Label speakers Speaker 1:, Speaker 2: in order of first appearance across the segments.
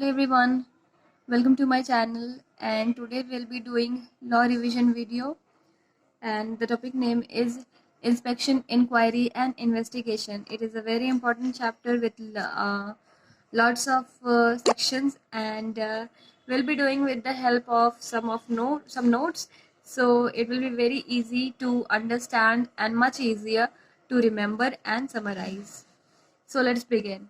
Speaker 1: Hello everyone, welcome to my channel, and today we'll be doing law revision video, and the topic name is inspection, inquiry and investigation. It is a very important chapter with lots of sections, and we'll be doing with the help of some notes, so it will be very easy to understand and much easier to remember and summarize. So let's begin.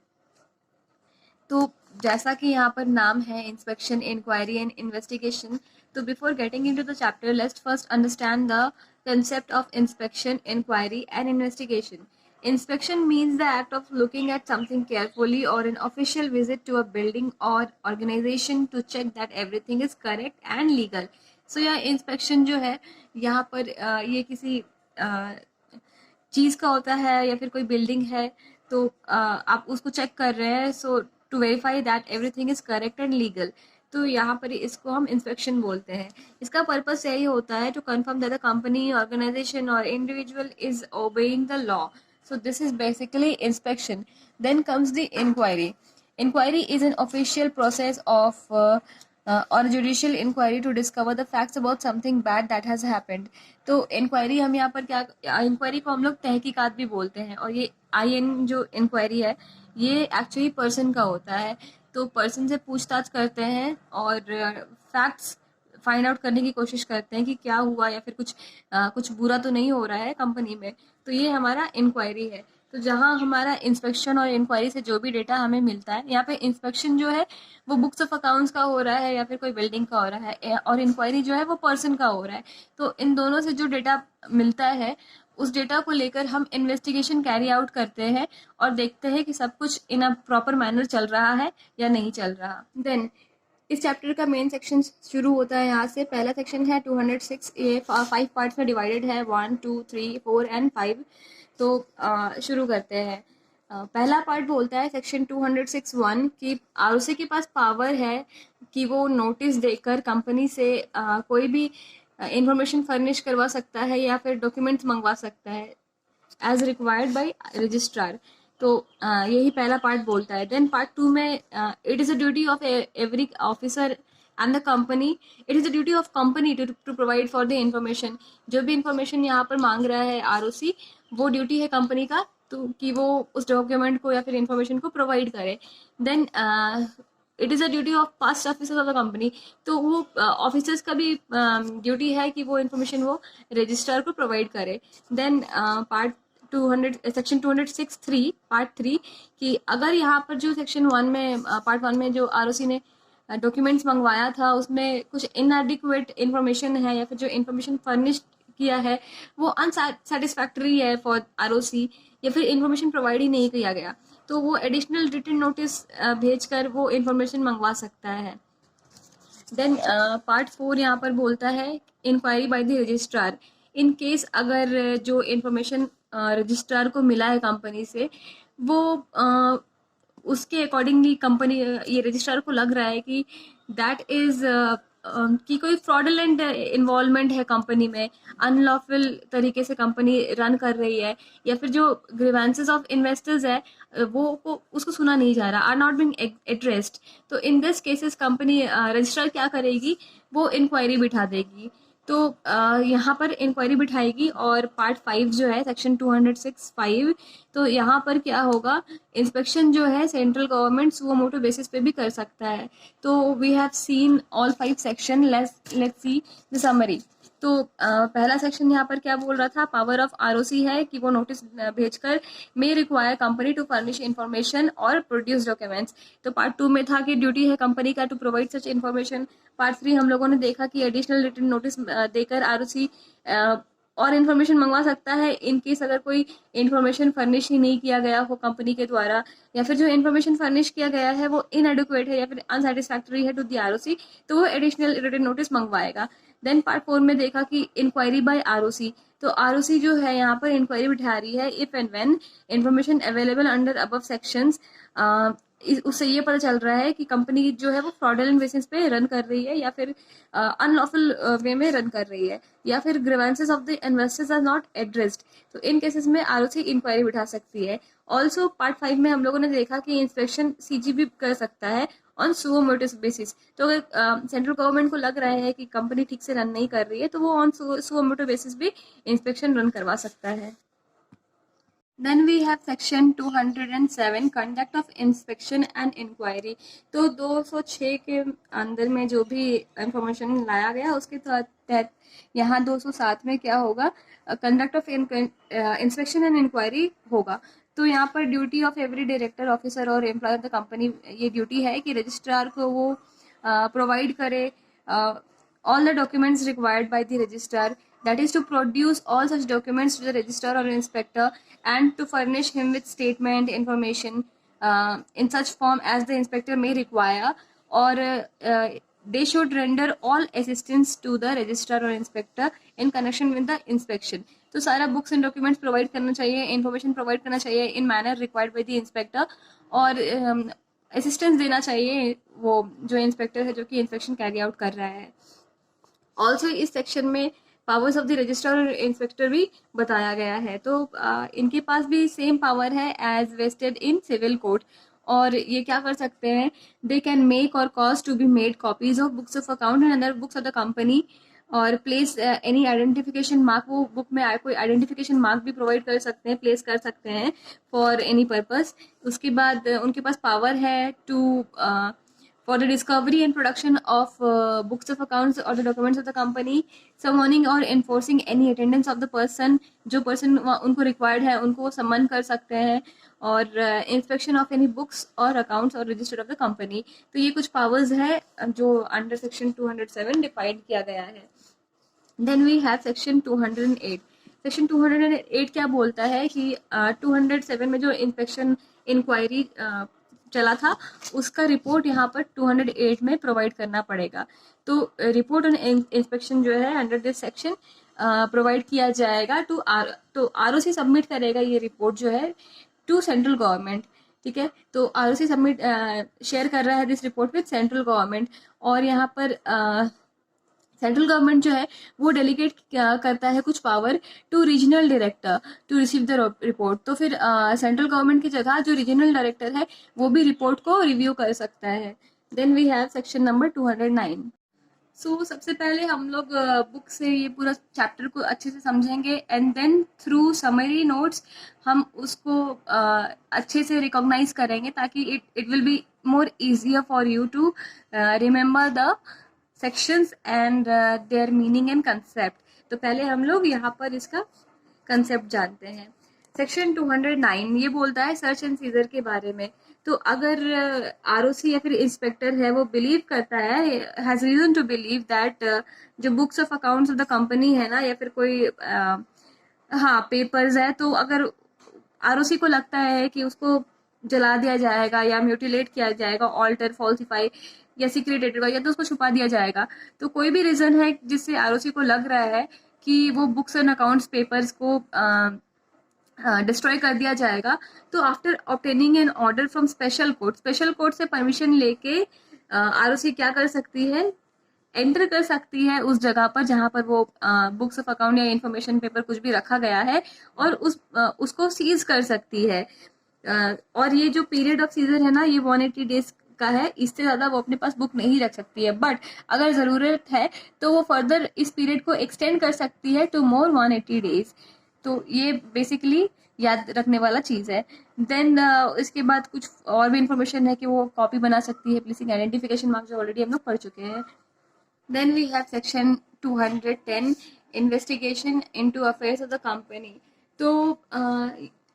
Speaker 1: तो जैसा कि यहाँ पर नाम है inspection inquiry and investigation, तो before getting into the chapter let's first understand the concept of inspection, inquiry and investigation. Inspection means the act of looking at something carefully or an official visit to a building or organization to check that everything is correct and legal. So यह inspection जो है यहाँ पर ये किसी चीज़ का होता है या फिर कोई बिल्डिंग है, तो आप उसको चेक कर रहे हैं, so to verify that everything is correct and legal. तो यहाँ पर इसको हम इंस्पेक्शन बोलते हैं. इसका पर्पस यही होता है to confirm that the company, organization और individual is obeying the law. So this is basically inspection. Then comes the inquiry. Inquiry is an official process of or judicial inquiry to discover the facts about something bad that has happened. तो inquiry हम यहाँ पर क्या, inquiry को हम लोग तहकीकात भी बोलते हैं, और ये IN जो इंक्वायरी है ये एक्चुअली पर्सन का होता है. तो पर्सन से पूछताछ करते हैं और फैक्ट्स फाइंड आउट करने की कोशिश करते हैं कि क्या हुआ या फिर कुछ बुरा तो नहीं हो रहा है कंपनी में. तो ये हमारा इंक्वायरी है. तो जहाँ हमारा इंस्पेक्शन और इंक्वायरी से जो भी डेटा हमें मिलता है, यहाँ पे इंस्पेक्शन जो है वो बुक्स ऑफ अकाउंट्स का हो रहा है या फिर कोई बिल्डिंग का हो रहा है, और इंक्वायरी जो है वो पर्सन का हो रहा है. तो इन दोनों से जो डेटा मिलता है उस डेटा को लेकर हम इन्वेस्टिगेशन कैरी आउट करते हैं और देखते हैं कि सब कुछ इन अ प्रॉपर मैनर चल रहा है या नहीं चल रहा. देन इस चैप्टर का मेन सेक्शन शुरू होता है यहाँ से. पहला सेक्शन है 206. ये 5 पार्ट्स में डिवाइडेड है, 1, 2, 3, 4 एंड 5. तो शुरू करते हैं. पहला पार्ट बोलता है सेक्शन 206(1) कि ROC के पास पावर है कि वो नोटिस देकर कंपनी से कोई भी इंफॉर्मेशन फर्निश करवा सकता है या फिर डॉक्यूमेंट्स मंगवा सकता है एज रिक्वायर्ड बाय रजिस्ट्रार. तो यही पहला पार्ट बोलता है. देन पार्ट 2 में it is a duty of every officer and the company, it is the duty of company to provide for the information. जो भी इंफॉर्मेशन यहाँ पर मांग रहा है ROC, वो ड्यूटी है कंपनी का तो कि वो उस डॉक्यूमेंट को या फिर इंफॉर्मेशन को प्रोवाइड करे. Then it is a duty of past officers of the company. तो वो ऑफिसर्स का भी ड्यूटी है कि वो इन्फॉर्मेशन वो रजिस्ट्रार को प्रोवाइड करे. देन पार्ट 200 सेक्शन 206(3) पार्ट 3 कि अगर यहाँ पर जो सेक्शन 1 में पार्ट 1 में जो ROC ने डॉक्यूमेंट्स मंगवाया था उसमें कुछ इनएडिक्वेट इन्फॉर्मेशन है या फिर जो इन्फॉर्मेशन फर्निश किया है वो अनसेटिस्फैक्टरी है फॉर ROC, या फिर इन्फॉर्मेशन प्रोवाइड ही नहीं किया गया, तो वो एडिशनल रिटन नोटिस भेजकर वो इन्फॉर्मेशन मंगवा सकता है. देन पार्ट 4 यहाँ पर बोलता है inquiry by the registrar. In case अगर जो इन्फॉर्मेशन रजिस्ट्रार को मिला है कंपनी से वो उसके अकॉर्डिंगली कंपनी ये रजिस्ट्रार को लग रहा है कि दैट इज़ कि कोई फ्रॉडुलेंट इन्वॉल्वमेंट है कंपनी में, अनलॉफुल तरीके से कंपनी रन कर रही है, या फिर जो ग्रीवेंसेस ऑफ इन्वेस्टर्स है वो उसको सुना नहीं जा रहा, आर नॉट बीइंग एड्रेस्ड. तो in this cases company registrar क्या करेगी, वो इंक्वायरी बिठा देगी. तो यहाँ पर इंक्वायरी बिठाएगी. और पार्ट 5 जो है सेक्शन 206(5), तो यहाँ पर क्या होगा, इंस्पेक्शन जो है सेंट्रल गवर्नमेंट सुओ मोटो बेसिस पे भी कर सकता है. तो we have seen all 5 section. Let's see the summary. तो पहला सेक्शन यहाँ पर क्या बोल रहा था, पावर ऑफ ROC है कि वो नोटिस भेजकर may require company to furnish information और प्रोड्यूस डॉक्यूमेंट्स. तो पार्ट 2 में था कि ड्यूटी है कंपनी का to provide such information. Part 3 हम लोगों ने देखा कि एडिशनल रिटन नोटिस देकर ROC और इन्फॉर्मेशन मंगवा सकता है इन केस अगर कोई इन्फॉर्मेशन फर्निश ही नहीं किया गया हो कंपनी के द्वारा, या फिर जो इन्फॉर्मेशन फर्निश किया गया है वो इनएडिक्वेट है या फिर अनसेटिस्फैक्टरी है टू दी ROC, तो वो एडिशनल रिटन नोटिस मंगवाएगा. देन पार्ट 4 में देखा कि इंक्वायरी बाय ROC. तो ROC जो है यहाँ पर इंक्वायरी बिठा रही है if and when information available under above sections उससे ये पता चल रहा है कि कंपनी जो है वो फ्रॉडुलेंट बेसिस पे रन कर रही है या फिर अनलॉफुल वे में रन कर रही है, या फिर grievances of the investors are not addressed. तो इन केसेस में आरओसी इंक्वायरी बिठा सकती है। ऑल्सो पार्ट 5 में हम लोगों ने देखा कि इंस्पेक्शन सीजी भी कर सकता है ऑन सुओ मोटो बेसिस। तो अगर सेंट्रल गवर्नमेंट को लग रहा है कि कंपनी ठीक से रन नहीं कर रही है तो वो ऑन सुओ मोटो बेसिस भी इंस्पेक्शन रन करवा सकता है। Then we have section 207 conduct of inspection and inquiry। तो 206 के अंदर में जो भी इंफॉर्मेशन लाया गया उसके तहत यहाँ 207 में क्या होगा, conduct of inspection and inquiry होगा। तो यहाँ पर duty of every director officer और एम्प्लॉय ऑफ द कंपनी, ये ड्यूटी है कि रजिस्ट्रार को वो प्रोवाइड करे all the documents required by the registrar, that is to produce all such documents to the registrar or inspector and to furnish him with statement information in such form as the inspector may require, or they should render all assistance to the registrar or inspector in connection with the inspection। तो सारा books and documents provide करना चाहिए, information provide करना चाहिए इन manner required by the inspector, और assistance देना चाहिए वो जो इंस्पेक्टर है जो कि इंस्पेक्शन कैरी आउट कर रहा है। ऑल्सो इस सेक्शन में पावर्स ऑफ द रजिस्ट्रार और इंस्पेक्टर भी बताया गया है। तो इनके पास भी सेम पावर है as vested in civil court, और ये क्या कर सकते हैं, दे कैन मेक और cause to be made copies of books of account and other books of the company, और प्लेस एनी आइडेंटिफिकेशन मार्क, वो बुक में कोई आइडेंटिफिकेशन मार्क भी प्रोवाइड कर सकते हैं, प्लेस कर सकते हैं फॉर एनी पर्पस। उसके बाद उनके पास पावर है to for the discovery and production of books of accounts or the documents of the company, summoning or enforcing any attendance of the person, जो person उनको required है उनको summon कर सकते हैं, और inspection of any books or accounts or register of the company। तो ये कुछ powers है जो under section 207 डिफाइंड किया गया है। Then we have section 208। Section 208 क्या बोलता है कि 207 में जो इंस्पेक्शन इंक्वायरी चला था उसका रिपोर्ट यहाँ पर 208 में प्रोवाइड करना पड़ेगा। तो रिपोर्ट ऑन इंस्पेक्शन जो है अंडर दिस सेक्शन प्रोवाइड किया जाएगा तो आरओसी सबमिट करेगा ये रिपोर्ट जो है टू सेंट्रल गवर्नमेंट। ठीक है, तो आरओसी सबमिट शेयर कर रहा है this report with central government, और यहाँ पर सेंट्रल गवर्नमेंट जो है वो डेलीगेट करता है कुछ power to regional director to receive the report. तो फिर सेंट्रल गवर्नमेंट की जगह जो रीजनल डायरेक्टर है वो भी रिपोर्ट को रिव्यू कर सकता है। Then we have section number 209। So सबसे पहले हम लोग बुक से ये पूरा चैप्टर को अच्छे से समझेंगे and then through summary notes हम उसको अच्छे से रिकॉग्नाइज करेंगे ताकि it will be more easier for you to remember the sections and their meaning and concept. तो पहले हम लोग यहाँ पर इसका कंसेप्ट जानते हैं। सेक्शन 209 ये बोलता है सर्च एंड सीजर के बारे में। तो अगर आरओसी या फिर इंस्पेक्टर है वो बिलीव करता है, has reason to believe that जो books of accounts of the company है ना या फिर कोई हाँ पेपर्स है, तो अगर आरओसी को लगता है कि उसको जला दिया जाएगा या म्यूटिलेट किया जाएगा, ऑल्टर, फॉल्सिफाई या सीक्रेटेड होगा या तो उसको छुपा दिया जाएगा, तो कोई भी रीजन है जिससे आरओसी को लग रहा है कि वो बुक्स एंड अकाउंट्स पेपर्स को डिस्ट्रॉय कर दिया जाएगा, तो after obtaining an order from special court से परमिशन लेके आरओसी क्या कर सकती है, एंटर कर सकती है उस जगह पर जहां पर वो बुक्स ऑफ अकाउंट या इंफॉर्मेशन पेपर कुछ भी रखा गया है और उसको सीज कर सकती है। और ये जो पीरियड ऑफ सीजर है ना ये 180 डेज का है, इससे ज्यादा वो अपने पास बुक नहीं रख सकती है, बट अगर जरूरत है तो वो फर्दर इस पीरियड को एक्सटेंड कर सकती है टू मोर 180 डेज। तो ये बेसिकली याद रखने वाला चीज है। देन इसके बाद कुछ और भी इंफॉर्मेशन है कि वो कॉपी बना सकती है, प्लेसिंग आइडेंटिफिकेशन मार्क जो ऑलरेडी हम लोग पढ़ चुके हैं। Then we have section 210 investigation into affairs of the company। तो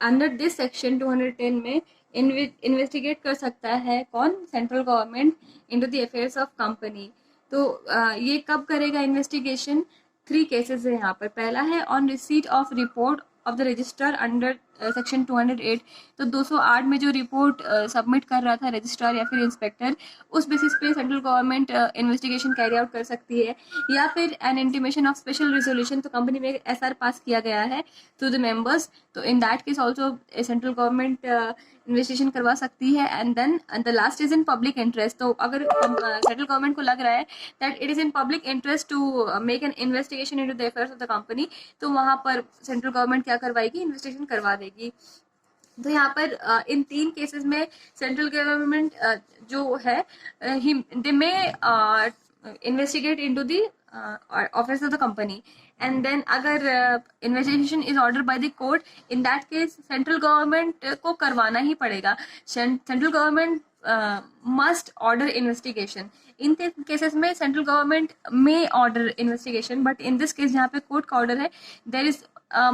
Speaker 1: अंडर दिस सेक्शन 210 में इन्वेस्टिगेट कर सकता है कौन, central government into the affairs of company. तो ये कब करेगा इन्वेस्टिगेशन, 3 केसेस है यहाँ पर। पहला है on receipt of report of the register under section 208, तो 208 में जो रिपोर्ट सबमिट कर रहा था रजिस्ट्रार या फिर इंस्पेक्टर, उस बेसिस पे central government investigation carry out कर सकती है। या फिर an intimation of special resolution, तो कंपनी में एसआर पास किया गया है टू द मेंबर्स, तो in that case also central government investigation करवा सकती है। And then the last is in public interest, तो अगर सेंट्रल गवर्नमेंट को लग रहा है that it is in public interest to make an investigation into the affairs of the company, तो वहां पर सेंट्रल गवर्नमेंट क्या करवाएगी, इन्वेस्टिगेशन करवा देगी। तो यहाँ पर इन 3 केसेस में सेंट्रल गवर्नमेंट जो है they may investigate into the office of the company, and then अगर investigation is order by the court, in that case central government को करवाना ही पड़ेगा। Central government must order investigation. इन केसेस में central government may order investigation, but in this case जहाँ पे court का ऑर्डर है, there is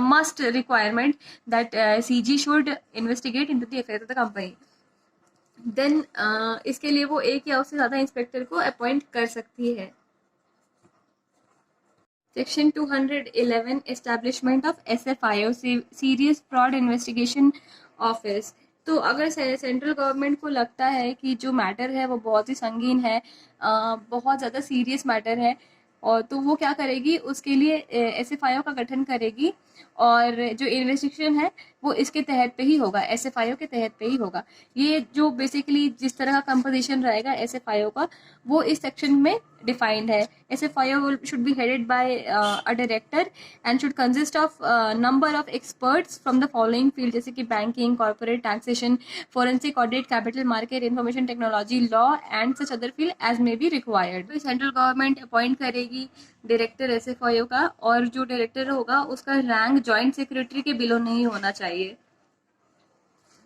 Speaker 1: must requirement that CG should investigate into the affairs of the company. Then इसके लिए वो एक या उससे ज़्यादा इंस्पेक्टर को अपॉइंट कर सकती है। Section 211 establishment of SFIO, serious fraud investigation office. तो अगर सेंट्रल गवर्नमेंट को लगता है कि जो मैटर है वो बहुत ही संगीन है, बहुत ज़्यादा सीरियस मैटर है, और तो वो क्या करेगी, उसके लिए SFIO का गठन करेगी, और जो इन्वेस्टिगेशन है वो इसके तहत पे ही होगा, SFIO के तहत पे ही होगा। ये जो बेसिकली जिस तरह का कंपोजिशन रहेगा SFIO का, वो इस सेक्शन में डिफाइंड है। SFIO should be headed by a director and should consist of number of experts from the following field, जैसे कि banking, corporate taxation, forensic audit, capital market, information technology, law and such other field as may be required. तो central government appoint करेगी director SFIO का, और जो director होगा उसका rank joint secretary के बिलो नहीं होना चाहिए,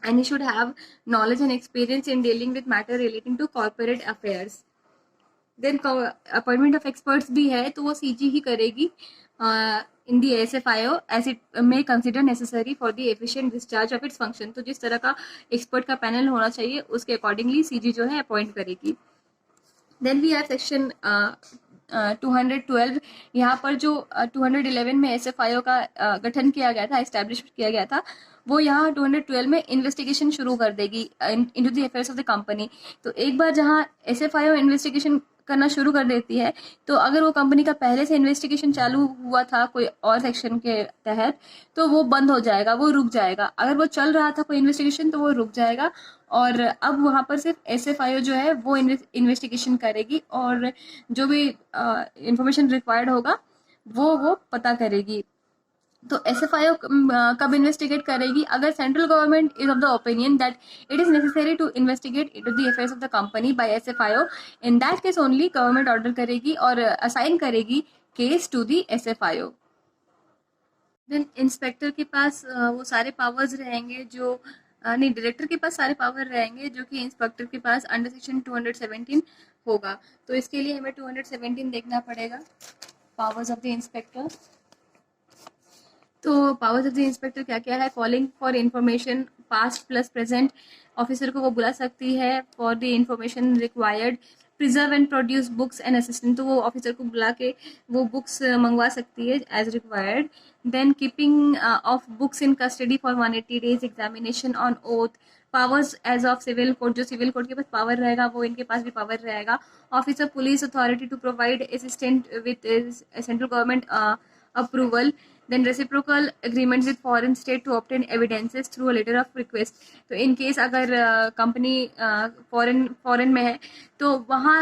Speaker 1: and he should have knowledge and experience in dealing with matter relating to corporate affairs. Then appointment of experts भी है, तो वो CG ही करेगी in the SFIO as it may consider necessary for the efficient discharge of its function। तो जिस तरह का expert का पैनल होना चाहिए उसके अकॉर्डिंगली CG जो है अपॉइंट करेगी। Then we have section 212। यहाँ पर जो 211 में SFIO का गठन किया गया था, एस्टैब्लिश किया गया था, वो यहाँ 212 में इन्वेस्टिगेशन शुरू कर देगी into the affairs of the company. तो एक बार जहाँ SFIO इन्वेस्टिगेशन करना शुरू कर देती है, तो अगर वो कंपनी का पहले से इन्वेस्टिगेशन चालू हुआ था कोई और सेक्शन के तहत, तो वो बंद हो जाएगा, वो रुक जाएगा। अगर वो चल रहा था कोई इन्वेस्टिगेशन, तो वो रुक जाएगा, और अब वहाँ पर सिर्फ SFIO जो है वो इन्वेस्टिगेशन करेगी, और जो भी इंफॉर्मेशन रिक्वायर्ड होगा वो पता करेगी। तो SFIO कब इन्वेस्टिगेट करेगी, अगर central government is of the opinion that it is necessary to investigate into the affairs of the company by SFIO, in that case only government order करेगी और असाइन करेगी case to the SFIO। Then inspector के पास वो सारे powers रहेंगे जो नहीं, डायरेक्टर के पास सारे पावर रहेंगे जो कि इंस्पेक्टर के पास अंडर सेक्शन 217 होगा। तो इसके लिए हमें 217 देखना पड़ेगा, पावर्स ऑफ द इंस्पेक्टर। तो पावर्स ऑफ द इंस्पेक्टर क्या क्या है, calling for information past plus present, officer को वो बुला सकती है for the information required, preserve and produce books and assistant, तो वो ऑफिसर को बुला के वो बुक्स मंगवा सकती है as required. Then keeping of books in custody for 180 days, examination on oath, powers as of civil court, जो सिविल कोर्ट के पास पावर रहेगा वो इनके पास भी पावर रहेगा। Officer police authority to provide assistant with central government approval. Then reciprocal agreements with foreign state to obtain evidences through a letter of request। तो इन केस अगर कंपनी फॉरेन में है, तो वहाँ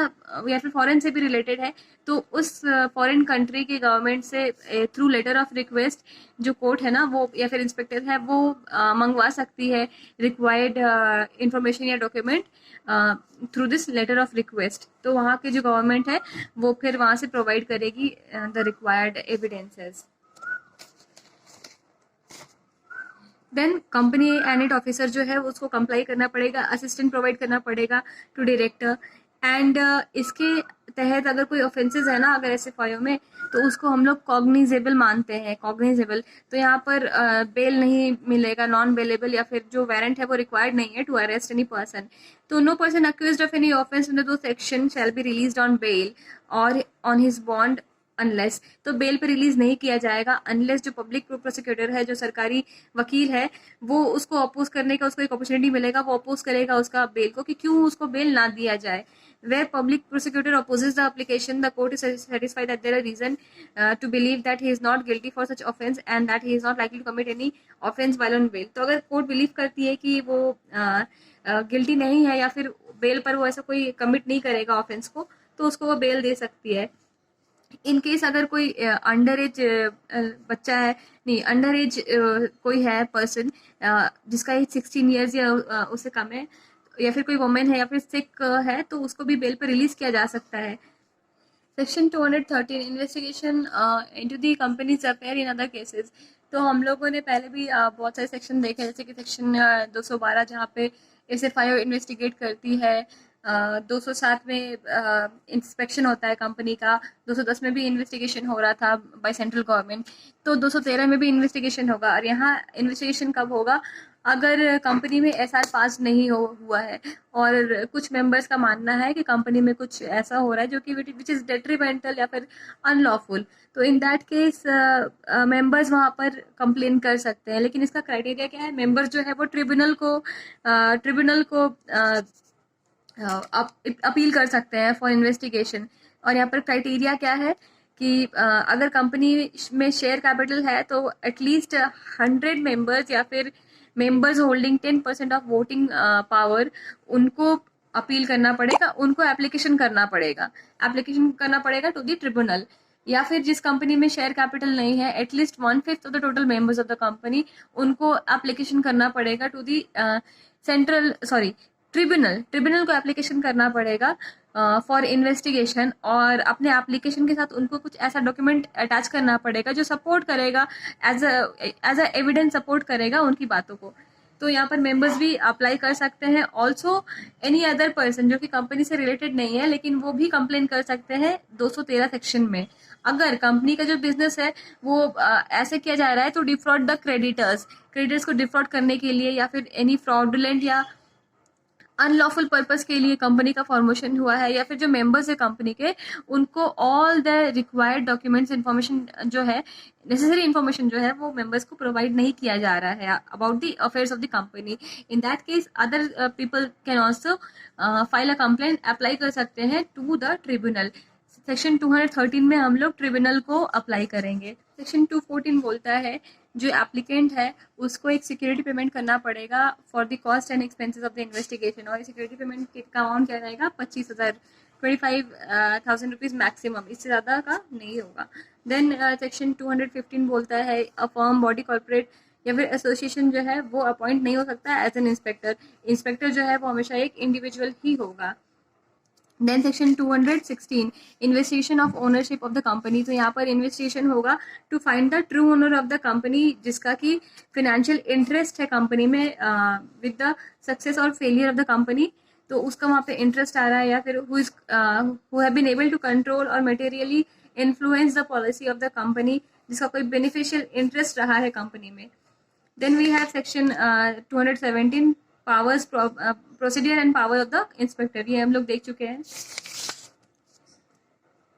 Speaker 1: या फिर फॉरेन से भी रिलेटेड है, तो उस फॉरेन कंट्री के गवर्नमेंट से थ्रू लेटर ऑफ रिक्वेस्ट जो कोर्ट है ना वो या फिर इंस्पेक्टर है वो मंगवा सकती है रिक्वायर्ड इंफॉर्मेशन या document through this letter of request. तो वहाँ की जो गवर्नमेंट है वो फिर वहाँ से प्रोवाइड करेगी the required evidences. Then company and it officer जो है उसको कंप्लाई करना पड़ेगा, असिस्टेंट प्रोवाइड करना पड़ेगा टू डायरेक्टर। एंड इसके तहत अगर कोई ऑफेंसेस है ना अगर SFIO में, तो उसको हम लोग कॉग्निजेबल मानते हैं, कॉग्निजेबल। तो यहाँ पर बेल नहीं मिलेगा, नॉन बेलेबल, या फिर जो वारंट है वो रिक्वायर्ड नहीं है टू अरेस्ट एनी पर्सन। तो no person accused of any offence under दो section shall be released on bail और ऑन हिज बॉन्ड अनलेस, तो बेल पे रिलीज नहीं किया जाएगा अनलेस जो पब्लिक प्रोसिक्यूटर है, जो सरकारी वकील है, वो उसको अपोज करने का उसको एक अपॉर्चुनिटी मिलेगा, वो अपोज करेगा उसका बेल को कि क्यों उसको बेल ना दिया जाए. Where public prosecutor opposes the application, the court is satisfied that there are reason to believe that he is not guilty for such offence and that he is not likely to commit any offence while on bail. तो अगर court believe करती है कि वो guilty नहीं है या फिर बेल पर वो ऐसा कोई कमिट नहीं करेगा ऑफेंस को, तो उसको वो बेल दे सकती है. इन केस अगर कोई अंडर एज बच्चा है, नहीं अंडर एज कोई है पर्सन जिसका एज 16 ईयर्स या उससे कम है, या फिर कोई वुमेन है या फिर सिक है, तो उसको भी बेल पर रिलीज किया जा सकता है. Section 213 investigation into the companies affair in other cases. तो हम लोगों ने पहले भी बहुत सारे सेक्शन देखे, जैसे कि सेक्शन 212 जहाँ पे SFIO इन्वेस्टिगेट करती है, 207 में इंस्पेक्शन होता है कंपनी का, 210 में भी इन्वेस्टिगेशन हो रहा था बाय सेंट्रल गवर्नमेंट, तो 213 में भी इन्वेस्टिगेशन होगा. और यहाँ इन्वेस्टिगेशन कब होगा? अगर कंपनी में SR पास नहीं हुआ है और कुछ मेंबर्स का मानना है कि कंपनी में कुछ ऐसा हो रहा है जो कि विच इज़ डेट्रीमेंटल या फिर अनलॉफुल, तो इन दैट केस मेंबर्स वहाँ पर कंप्लेन कर सकते हैं. लेकिन इसका क्राइटेरिया क्या है? मेंबर्स जो है वो ट्रिब्यूनल को अपील कर सकते हैं फॉर इन्वेस्टिगेशन. और यहाँ पर क्राइटेरिया क्या है कि अगर कंपनी में शेयर कैपिटल है तो एटलीस्ट 100 मेंबर्स या फिर members holding 10% of voting power, उनको अपील करना पड़ेगा, उनको एप्लीकेशन करना पड़ेगा टू द ट्रिब्यूनल. या फिर जिस कंपनी में शेयर कैपिटल नहीं है, at least 1/5 of the total members of the company, उनको एप्लीकेशन करना पड़ेगा टू दी ट्रिब्यूनल को एप्लीकेशन करना पड़ेगा फॉर इन्वेस्टिगेशन. और अपने एप्लीकेशन के साथ उनको कुछ ऐसा डॉक्यूमेंट अटैच करना पड़ेगा जो सपोर्ट करेगा, एज अ एविडेंस सपोर्ट करेगा उनकी बातों को. तो यहाँ पर मेंबर्स भी अप्लाई कर सकते हैं. ऑल्सो एनी अदर पर्सन जो कि कंपनी से रिलेटेड नहीं है, लेकिन वो भी कंप्लेन कर सकते हैं 213 सेक्शन में. अगर कंपनी का जो बिजनेस है वो ऐसे किया जा रहा है तो डिफ्रॉड द क्रेडिटर्स को डिफ्रॉड करने के लिए, या फिर एनी फ्रॉडुलेंट या अनलॉफुल पर्पस के लिए कंपनी का फॉर्मेशन हुआ है, या फिर जो मेंबर्स है कंपनी के, उनको all the required documents information जो है, नेसेसरी इन्फॉर्मेशन जो है, वो मेंबर्स को प्रोवाइड नहीं किया जा रहा है about the affairs of the company. In that case other people can also file a complaint, apply कर सकते हैं टू द ट्रिब्यूनल. सेक्शन 213 में हम लोग ट्रिब्यूनल को अप्लाई करेंगे. सेक्शन 214 बोलता है जो एप्लीकेंट है उसको एक सिक्योरिटी पेमेंट करना पड़ेगा for the cost and expenses of the investigation. और सिक्योरिटी पेमेंट का अमाउंट क्या रहेगा? 25,000, 25,000 रुपीज़ मैक्सिमम, इससे ज़्यादा का नहीं होगा. देन सेक्शन 215 बोलता है अ फर्म, बॉडी, कॉर्पोरेट या फिर एसोसिएशन जो है वो अपॉइंट नहीं हो सकता एज एन इंस्पेक्टर जो है वो हमेशा एक इंडिविजुअल ही होगा. Then section 216 investigation of ownership of the company. तो यहाँ पर इन्वेस्टिगेशन होगा to find the true owner of the company, जिसका कि फिनेंशियल इंटरेस्ट है कंपनी में विद द सक्सेस और फेलियर ऑफ द कंपनी. तो उसका वहाँ पे इंटरेस्ट आ रहा है, या फिर who have been able to control और materially influence the policy of the company, जिसका कोई बेनिफिशियल इंटरेस्ट रहा है कंपनी में. Then we have section 217 powers, procedure and power of the inspector, ये हम लोग देख चुके हैं.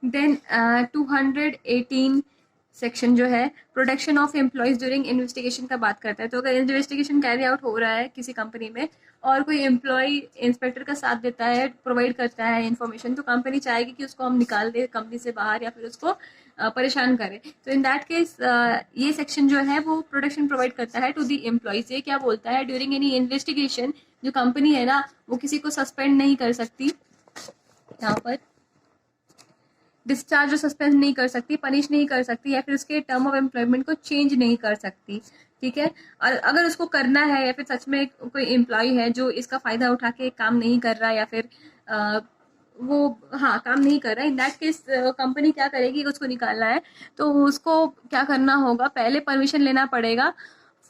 Speaker 1: देन 218 सेक्शन जो है protection of employees during investigation का बात करता है. तो अगर इन्वेस्टिगेशन कैरी आउट हो रहा है किसी कंपनी में और कोई एम्प्लॉय इंस्पेक्टर का साथ देता है, प्रोवाइड करता है इन्फॉर्मेशन, तो कंपनी चाहेगी कि उसको हम निकाल दे कंपनी से बाहर या फिर उसको परेशान करें. तो इन दैट केस ये सेक्शन जो है वो प्रोटेक्शन प्रोवाइड करता है टू दी एम्प्लॉयज. ये क्या बोलता है? ड्यूरिंग एनी इन्वेस्टिगेशन जो कंपनी है ना, वो किसी को सस्पेंड नहीं कर सकती, यहाँ पर डिस्चार्ज और सस्पेंड नहीं कर सकती, पनिश नहीं कर सकती, या फिर उसके टर्म ऑफ एम्प्लॉयमेंट को चेंज नहीं कर सकती. ठीक है. और अगर उसको करना है या फिर सच में कोई एम्प्लॉय है जो इसका फ़ायदा उठा के काम नहीं कर रहा, या फिर काम नहीं कर रहा है, इन दैट केस कंपनी क्या करेगी? उसको निकालना है तो उसको क्या करना होगा? पहले परमिशन लेना पड़ेगा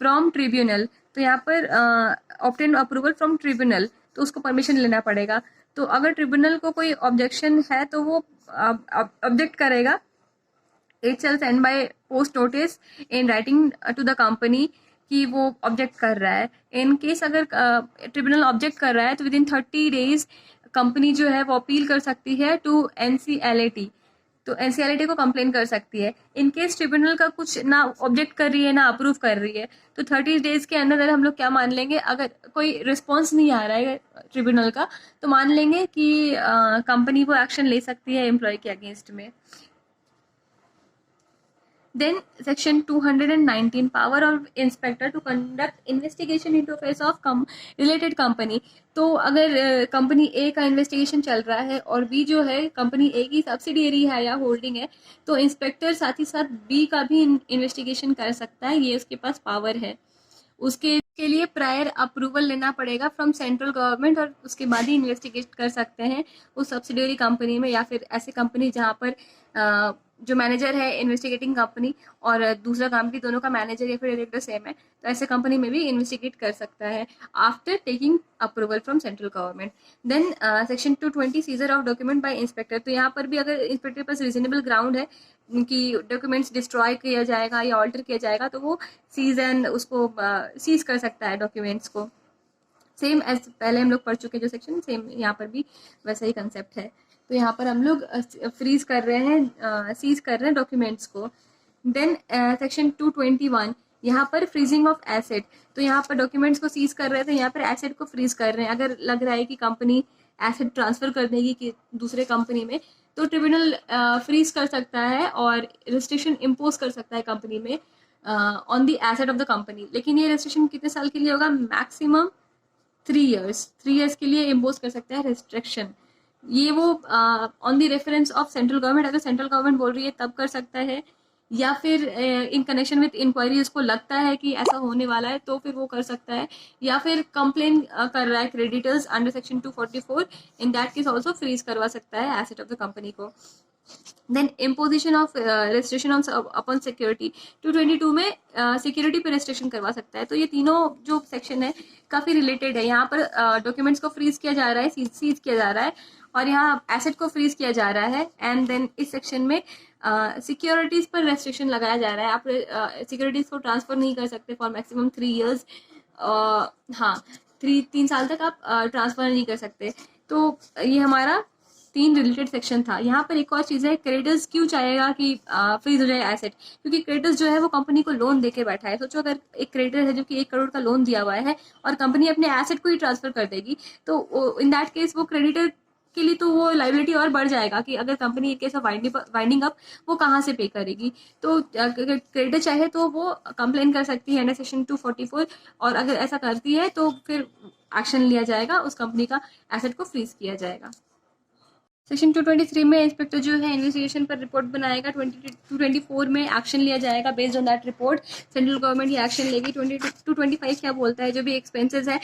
Speaker 1: फ्रॉम ट्रिब्यूनल. तो यहाँ पर ऑब्टेन अप्रूवल फ्रॉम ट्रिब्यूनल, तो उसको परमिशन लेना पड़ेगा. तो अगर ट्रिब्यूनल को कोई ऑब्जेक्शन है तो वो ऑब्जेक्ट करेगा. It shall send by post notice in writing to the company कि वो ऑब्जेक्ट कर रहा है. इन केस अगर ट्रिब्यूनल ऑब्जेक्ट कर रहा है तो विद इन 30 days कंपनी जो है वो अपील कर सकती है टू NCLAT. तो एनसीएलटी को कंप्लेन कर सकती है। इन केस ट्रिब्यूनल का कुछ ना ऑब्जेक्ट कर रही है ना अप्रूव कर रही है, तो 30 डेज के अंदर हम लोग क्या मान लेंगे, अगर कोई रिस्पॉन्स नहीं आ रहा है ट्रिब्यूनल का, तो मान लेंगे कि कंपनी वो एक्शन ले सकती है एम्प्लॉय के अगेंस्ट में। Then section 219, power of inspector to conduct investigation into affairs of related company। तो अगर कंपनी ए का इन्वेस्टिगेशन चल रहा है और बी जो है कंपनी ए की सब्सिडियरी है या होल्डिंग है, तो इंस्पेक्टर साथ ही साथ बी का भी इन्वेस्टिगेशन कर सकता है, ये उसके पास पावर है। उसके लिए प्रायर अप्रूवल लेना पड़ेगा फ्रॉम सेंट्रल गवर्नमेंट, और उसके बाद ही इन्वेस्टिगेट कर सकते हैं उस सब्सिडियरी कंपनी में, या फिर ऐसे कंपनी जहाँ पर जो मैनेजर है इन्वेस्टिगेटिंग कंपनी और दूसरा कंपनी, दोनों का मैनेजर या फिर डायरेक्टर सेम है, तो ऐसे कंपनी में भी इन्वेस्टिगेट कर सकता है after taking approval from central government. Then section 220, seizure of document by inspector. तो यहाँ पर भी अगर इंस्पेक्टर के पास रीजनेबल ग्राउंड है कि डॉक्यूमेंट्स डिस्ट्रॉय किया जाएगा या ऑल्टर किया जाएगा, तो वो सीज एंड उसको सीज कर सकता है डॉक्यूमेंट्स को। सेम एज पहले हम लोग पढ़ चुके जो सेक्शन, सेम यहाँ पर भी वैसा ही कंसेप्ट है। तो यहाँ पर हम लोग फ्रीज कर रहे हैं, सीज कर रहे हैं डॉक्यूमेंट्स को। देन सेक्शन 221, यहाँ पर फ्रीजिंग ऑफ एसेट। तो यहाँ पर डॉक्यूमेंट्स को सीज कर रहे थे, यहाँ पर एसेट को फ्रीज कर रहे हैं। अगर लग रहा है कि कंपनी एसेट ट्रांसफर कर देगी कि दूसरे कंपनी में, तो ट्रिब्यूनल फ्रीज कर सकता है और रिस्ट्रिक्शन इम्पोज कर सकता है कंपनी में on the asset of the company. लेकिन ये रिस्ट्रिक्शन कितने साल के लिए होगा? Maximum 3 years। 3 years के लिए इम्पोज कर सकता है रिस्ट्रिक्शन। ये वो on the reference of central government, अगर सेंट्रल गवर्नमेंट बोल रही है तब कर सकता है, या फिर इन कनेक्शन विथ इंक्वायरी उसको लगता है कि ऐसा होने वाला है तो फिर वो कर सकता है, या फिर कंप्लेन कर रहा है creditors under section 244, in that case also freeze करवा सकता है एसेट ऑफ द कंपनी को। Then imposition of restriction upon security, 222 में सिक्योरिटी पे रेस्ट्रिक्शन करवा सकता है। तो ये तीनों जो सेक्शन है काफ़ी रिलेटेड है। यहाँ पर डॉक्यूमेंट्स को फ्रीज किया जा रहा है, सीज किया जा रहा है, और यहाँ एसेट को फ्रीज किया जा रहा है। एंड देन इस सेक्शन में सिक्योरिटीज पर रेस्ट्रिक्शन लगाया जा रहा है। आप सिक्योरिटीज को ट्रांसफर नहीं कर सकते फॉर मैक्सिमम 3 years। हाँ, 3 साल तक आप ट्रांसफर नहीं कर सकते। तो ये हमारा 3 रिलेटेड सेक्शन था। यहाँ पर एक और चीज़ है, क्रेडिटर्स क्यों चाहेगा कि फ्रीज हो जाए एसेट? क्योंकि क्रेडिटर्स जो है वो कंपनी को लोन देके बैठा है। सोचो अगर एक क्रेडिटर है जो कि 1 करोड़ का लोन दिया हुआ है और कंपनी अपने एसेट को ही ट्रांसफर कर देगी, तो इन दैट केस वो क्रेडिटर के लिए तो वो लाइबिलिटी और बढ़ जाएगा कि अगर company case of winding up वो कहाँ से पे करेगी। तो क्रेडिटर चाहे तो वो कंप्लेन कर सकती है अंडर सेक्शन 244, और अगर ऐसा करती है तो फिर एक्शन लिया जाएगा, उस कंपनी का एसेट को फ्रीज किया जाएगा। सेक्शन 223 में इंस्पेक्टर जो है इन्वेस्टिगेशन पर रिपोर्ट बनाएगा। 224 में एक्शन लिया जाएगा based on that report, central government ये एक्शन लेगी। 225 क्या बोलता है, जो भी एक्सपेंसेस है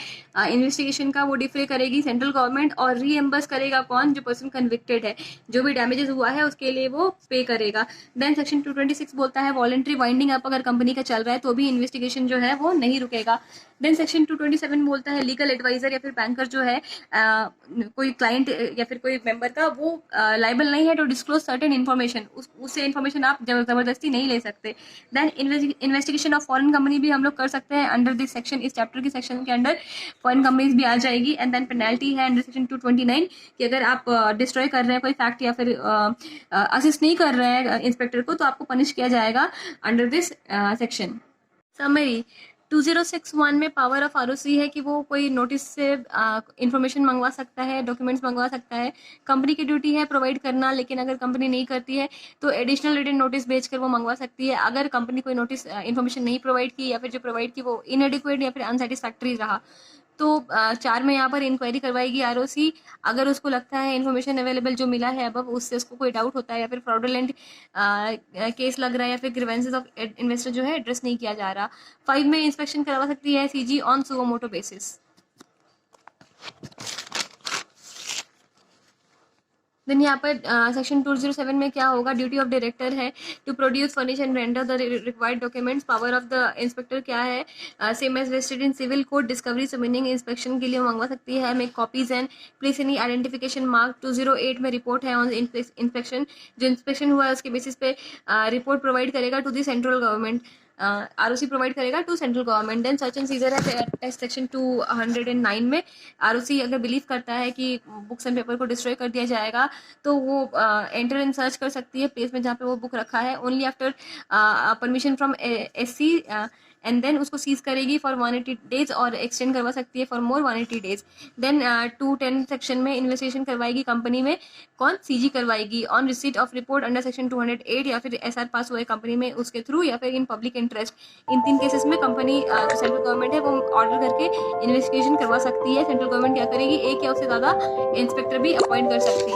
Speaker 1: इन्वेस्टिगेशन का वो डिफरे करेगी सेंट्रल गवर्नमेंट, और रीएम्बर्स करेगा कौन? जो पर्सन कन्विक्टेड है, जो भी डैमेजेस हुआ है उसके लिए वो पे करेगा। देन सेक्शन 226 बोलता है वॉलंटरी वाइंडिंग अप अगर कंपनी का चल रहा है तो भी इन्वेस्टिगेशन जो है वो नहीं रुकेगा। देन सेक्शन 227 बोलता है लीगल एडवाइजर या फिर बैंकर जो है कोई क्लाइंट या फिर कोई मेंबर का वो लाइबल नहीं है टू डिस्क्लोज सर्टेन इन्फॉर्मेशन, उससे इन्फॉर्मेशन आप जबरदस्ती नहीं ले सकते। Then investigation of foreign company भी हम लोग कर सकते हैं अंडर दिस सेक्शन। इस चैप्टर के सेक्शन के अंडर फॉरेन कंपनीज भी आ जाएगी। एंड देन पेनल्टी है अंडर सेक्शन 229 कि अगर आप डिस्ट्रॉय कर रहे हैं कोई फैक्ट या फिर असिस्ट नहीं कर रहे हैं इंस्पेक्टर को, तो आपको पनिश किया जाएगा अंडर दिस सेक्शन। समरी 2061 में पावर ऑफ आरओसी है कि वो कोई नोटिस से इंफॉर्मेशन मंगवा सकता है, डॉक्यूमेंट्स मंगवा सकता है। कंपनी की ड्यूटी है प्रोवाइड करना, लेकिन अगर कंपनी नहीं करती है तो एडिशनल रिटन नोटिस भेजकर वो मंगवा सकती है। अगर कंपनी कोई नोटिस इन्फॉर्मेशन नहीं प्रोवाइड की या फिर जो प्रोवाइड की वो इनएडिक्वेट या फिर अनसेटिस्फैक्ट्री रहा, तो 4 में यहाँ पर इंक्वायरी करवाएगी आरओसी। अगर उसको लगता है इन्फॉर्मेशन अवेलेबल जो मिला है अब उससे उसको कोई डाउट होता है या फिर फ्रॉडुलेंट केस लग रहा है या फिर ग्रीवेंसेस ऑफ इन्वेस्टर जो है एड्रेस नहीं किया जा रहा। 5 में इंस्पेक्शन करवा सकती है CG on suo motto basis. Then यहाँ पर सेक्शन 207 में क्या होगा, ड्यूटी ऑफ डायरेक्टर है to produce furnish and render the required documents. Power of the inspector क्या है, same as vested in civil code, discovery submitting inspection के लिए मंगवा सकती है। Make copies and place any identification mark. 208 में report है ऑन इंस्पेक्शन, जो इंस्पेक्शन हुआ है उसके बेसिस पे रिपोर्ट प्रोवाइड करेगा to the central government. ROC provide करेगा to central government. Then search and seizure है सेक्शन 209 में। आरओसी अगर बिलीव करता है कि बुक्स एंड पेपर को डिस्ट्रॉय कर दिया जाएगा तो वो एंटर एंड सर्च कर सकती है प्लेस में जहाँ पे वो बुक रखा है, only after permission from SC, and then उसको सीज करेगी फॉर 180 डेज और एक्सटेंड करवा सकती है for more 180 days. Then 210 section में इन्वेस्टिगेशन करवाएगी कंपनी में, कौन, सीजी करवाएगी on receipt of report under section 208 या फिर एसआर पास हुए कंपनी में उसके थ्रू या फिर इन पब्लिक इंटरेस्ट। इन 3 केसेस में कंपनी जो सेंट्रल गवर्नमेंट है वो ऑर्डर करके इन्वेस्टिगेशन करवा सकती है। सेंट्रल गवर्नमेंट क्या करेगी, एक या उससे ज़्यादा इंस्पेक्टर भी अपॉइंट कर सकती है।